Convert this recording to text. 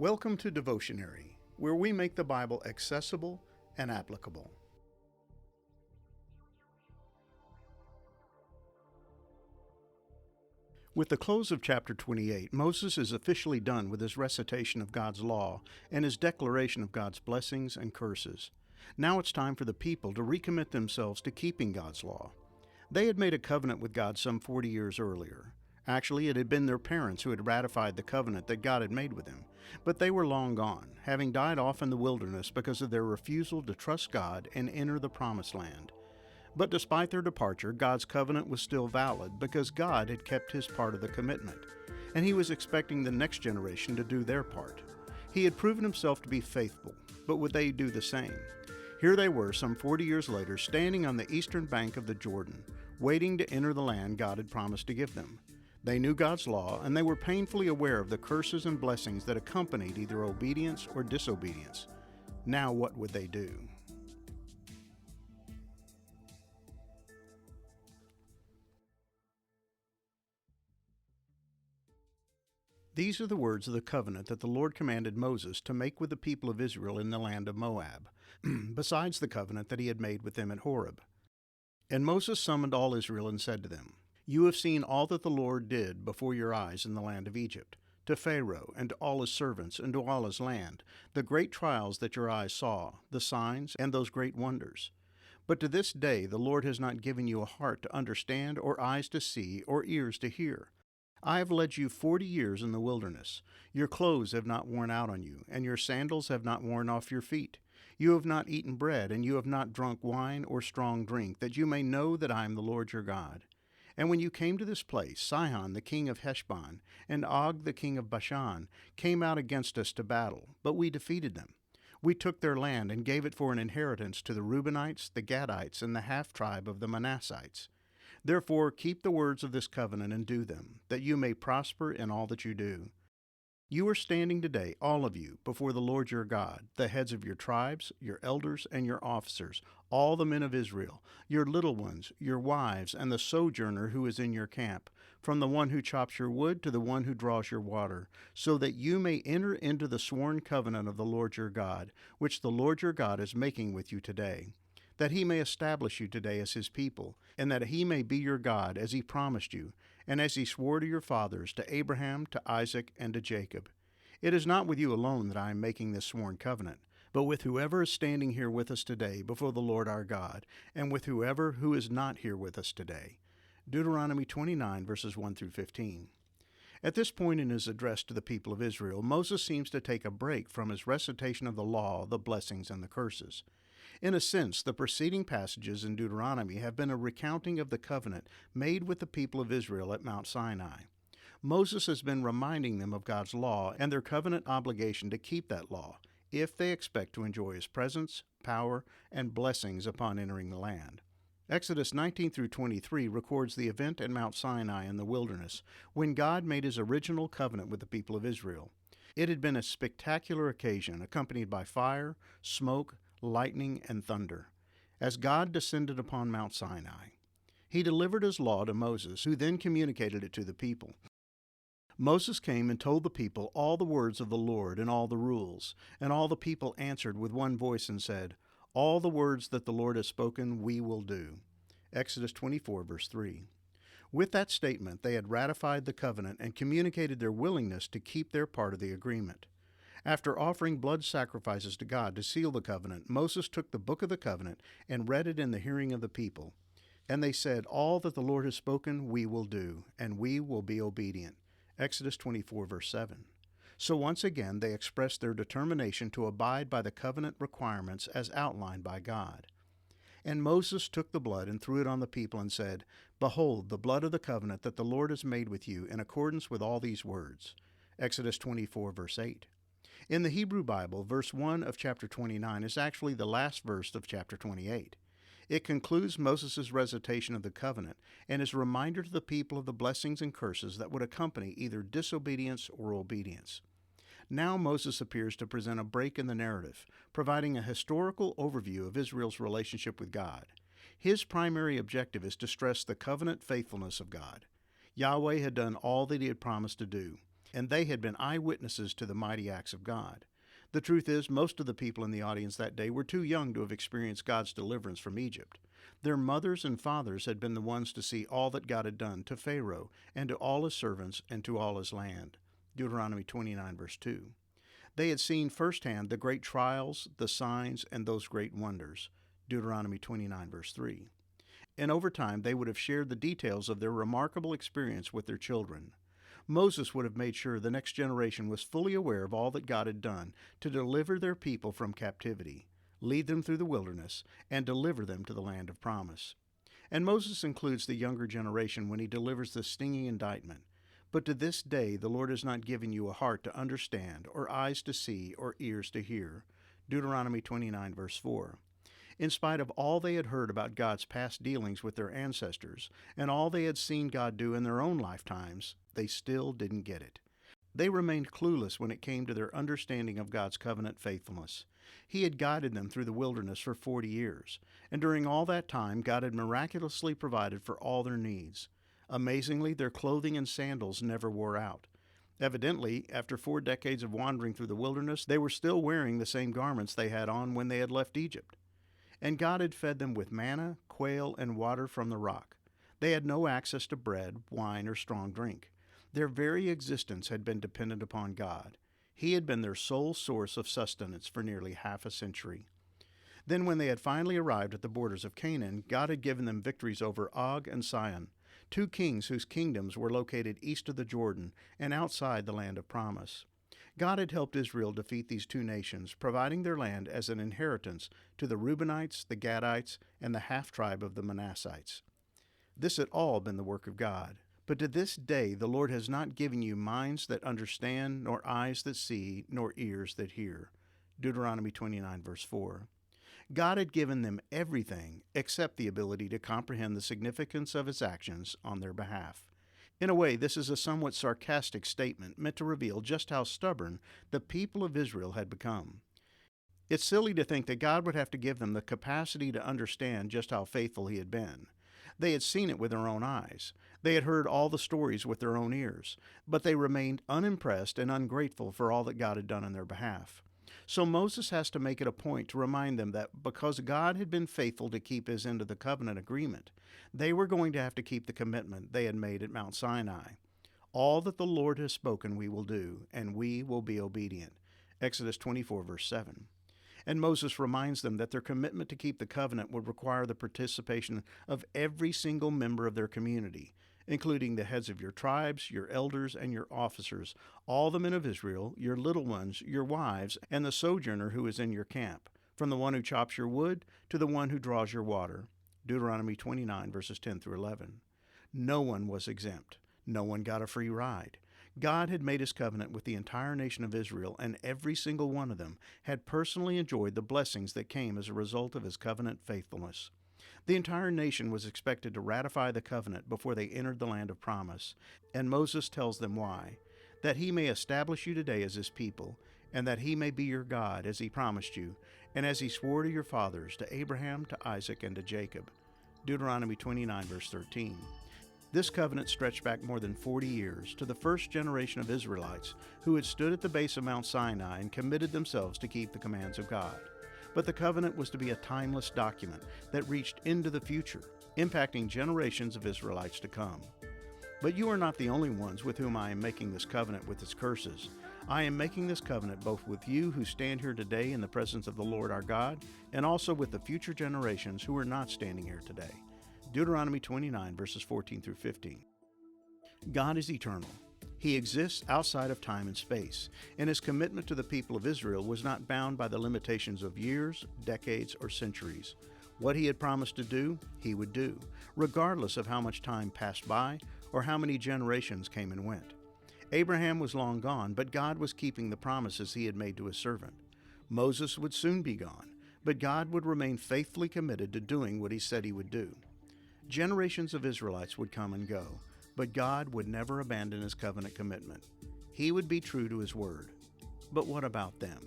Welcome to Devotionary, where we make the Bible accessible and applicable. With the close of chapter 28, Moses is officially done with his recitation of God's law and his declaration of God's blessings and curses. Now it's time for the people to recommit themselves to keeping God's law. They had made a covenant with God some 40 years earlier. Actually, it had been their parents who had ratified the covenant that God had made with them, but they were long gone, having died off in the wilderness because of their refusal to trust God and enter the Promised Land. But despite their departure, God's covenant was still valid because God had kept his part of the commitment, and he was expecting the next generation to do their part. He had proven himself to be faithful, but would they do the same? Here they were some 40 years later, standing on the eastern bank of the Jordan, waiting to enter the land God had promised to give them. They knew God's law, and they were painfully aware of the curses and blessings that accompanied either obedience or disobedience. Now what would they do? These are the words of the covenant that the Lord commanded Moses to make with the people of Israel in the land of Moab, besides the covenant that he had made with them at Horeb. And Moses summoned all Israel and said to them, "You have seen all that the Lord did before your eyes in the land of Egypt, to Pharaoh and to all his servants and to all his land, the great trials that your eyes saw, the signs and those great wonders. But to this day the Lord has not given you a heart to understand or eyes to see or ears to hear. I have led you 40 years in the wilderness. Your clothes have not worn out on you, and your sandals have not worn off your feet. You have not eaten bread, and you have not drunk wine or strong drink, that you may know that I am the Lord your God. And when you came to this place, Sihon the king of Heshbon and Og the king of Bashan came out against us to battle, but we defeated them. We took their land and gave it for an inheritance to the Reubenites, the Gadites, and the half-tribe of the Manassites. Therefore keep the words of this covenant and do them, that you may prosper in all that you do. You are standing today, all of you, before the Lord your God, the heads of your tribes, your elders, and your officers, all the men of Israel, your little ones, your wives, and the sojourner who is in your camp, from the one who chops your wood to the one who draws your water, so that you may enter into the sworn covenant of the Lord your God, which the Lord your God is making with you today, that he may establish you today as his people, and that he may be your God as he promised you, and as he swore to your fathers, to Abraham, to Isaac, and to Jacob. It is not with you alone that I am making this sworn covenant, but with whoever is standing here with us today before the Lord our God, and with whoever who is not here with us today." Deuteronomy 29, verses 1 through 15. At this point in his address to the people of Israel, Moses seems to take a break from his recitation of the law, the blessings, and the curses. In a sense, the preceding passages in Deuteronomy have been a recounting of the covenant made with the people of Israel at Mount Sinai. Moses has been reminding them of God's law and their covenant obligation to keep that law, if they expect to enjoy his presence, power, and blessings upon entering the land. Exodus 19 through 23 records the event at Mount Sinai in the wilderness, when God made his original covenant with the people of Israel. It had been a spectacular occasion, accompanied by fire, smoke, lightning, and thunder, as God descended upon Mount Sinai. He delivered his law to Moses, who then communicated it to the people. Moses came and told the people all the words of the Lord and all the rules, and all the people answered with one voice and said, "All the words that the Lord has spoken we will do." Exodus 24, verse 3. With that statement, they had ratified the covenant and communicated their willingness to keep their part of the agreement. After offering blood sacrifices to God to seal the covenant, Moses took the book of the covenant and read it in the hearing of the people. And they said, "All that the Lord has spoken we will do, and we will be obedient." Exodus 24, verse 7. So once again they expressed their determination to abide by the covenant requirements as outlined by God. And Moses took the blood and threw it on the people and said, "Behold, the blood of the covenant that the Lord has made with you in accordance with all these words." Exodus 24, verse 8. In the Hebrew Bible, verse 1 of chapter 29 is actually the last verse of chapter 28. It concludes Moses' recitation of the covenant and is a reminder to the people of the blessings and curses that would accompany either disobedience or obedience. Now Moses appears to present a break in the narrative, providing a historical overview of Israel's relationship with God. His primary objective is to stress the covenant faithfulness of God. Yahweh had done all that he had promised to do. and they had been eyewitnesses to the mighty acts of God. The truth is, most of the people in the audience that day were too young to have experienced God's deliverance from Egypt. Their mothers and fathers had been the ones to see all that God had done to Pharaoh and to all his servants and to all his land. Deuteronomy 29, verse 2. They had seen firsthand the great trials, the signs, and those great wonders. Deuteronomy 29, verse 3. And over time, they would have shared the details of their remarkable experience with their children. Moses would have made sure the next generation was fully aware of all that God had done to deliver their people from captivity, lead them through the wilderness, and deliver them to the land of promise. And Moses includes the younger generation when he delivers the stinging indictment. But to this day the Lord has not given you a heart to understand, or eyes to see, or ears to hear. Deuteronomy 29, verse 4. In spite of all they had heard about God's past dealings with their ancestors, and all they had seen God do in their own lifetimes, they still didn't get it. They remained clueless when it came to their understanding of God's covenant faithfulness. He had guided them through the wilderness for 40 years, and during all that time, God had miraculously provided for all their needs. Amazingly, their clothing and sandals never wore out. Evidently, after 4 decades of wandering through the wilderness, they were still wearing the same garments they had on when they had left Egypt. And God had fed them with manna, quail, and water from the rock. They had no access to bread, wine, or strong drink. Their very existence had been dependent upon God. He had been their sole source of sustenance for nearly half a century. Then when they had finally arrived at the borders of Canaan, God had given them victories over Og and Sihon, 2 kings whose kingdoms were located east of the Jordan and outside the land of promise. God had helped Israel defeat these 2 nations, providing their land as an inheritance to the Reubenites, the Gadites, and the half-tribe of the Manassites. This had all been the work of God. But to this day the Lord has not given you minds that understand, nor eyes that see, nor ears that hear. Deuteronomy 29, verse 4. God had given them everything except the ability to comprehend the significance of His actions on their behalf. In a way, this is a somewhat sarcastic statement meant to reveal just how stubborn the people of Israel had become. It's silly to think that God would have to give them the capacity to understand just how faithful He had been. They had seen it with their own eyes. They had heard all the stories with their own ears, but they remained unimpressed and ungrateful for all that God had done on their behalf. So Moses has to make it a point to remind them that because God had been faithful to keep His end of the covenant agreement, they were going to have to keep the commitment they had made at Mount Sinai. All that the Lord has spoken we will do, and we will be obedient. Exodus 24, verse 7. And Moses reminds them that their commitment to keep the covenant would require the participation of every single member of their community, including the heads of your tribes, your elders, and your officers, all the men of Israel, your little ones, your wives, and the sojourner who is in your camp, from the one who chops your wood to the one who draws your water. Deuteronomy 29, verses 10 through 11. No one was exempt. No one got a free ride. God had made His covenant with the entire nation of Israel, and every single one of them had personally enjoyed the blessings that came as a result of His covenant faithfulness. The entire nation was expected to ratify the covenant before they entered the land of promise, and Moses tells them why: that He may establish you today as His people, and that He may be your God as He promised you, and as He swore to your fathers, to Abraham, to Isaac, and to Jacob. Deuteronomy 29, verse 13. This covenant stretched back more than 40 years to the first generation of Israelites who had stood at the base of Mount Sinai and committed themselves to keep the commands of God. But the covenant was to be a timeless document that reached into the future, impacting generations of Israelites to come. But you are not the only ones with whom I am making this covenant with its curses. I am making this covenant both with you who stand here today in the presence of the Lord our God, and also with the future generations who are not standing here today. Deuteronomy 29, verses 14 through 15. God is eternal. He exists outside of time and space, and His commitment to the people of Israel was not bound by the limitations of years, decades, or centuries. What He had promised to do, He would do, regardless of how much time passed by or how many generations came and went. Abraham was long gone, but God was keeping the promises He had made to His servant. Moses would soon be gone, but God would remain faithfully committed to doing what He said He would do. Generations of Israelites would come and go, but God would never abandon His covenant commitment. He would be true to His word. But what about them?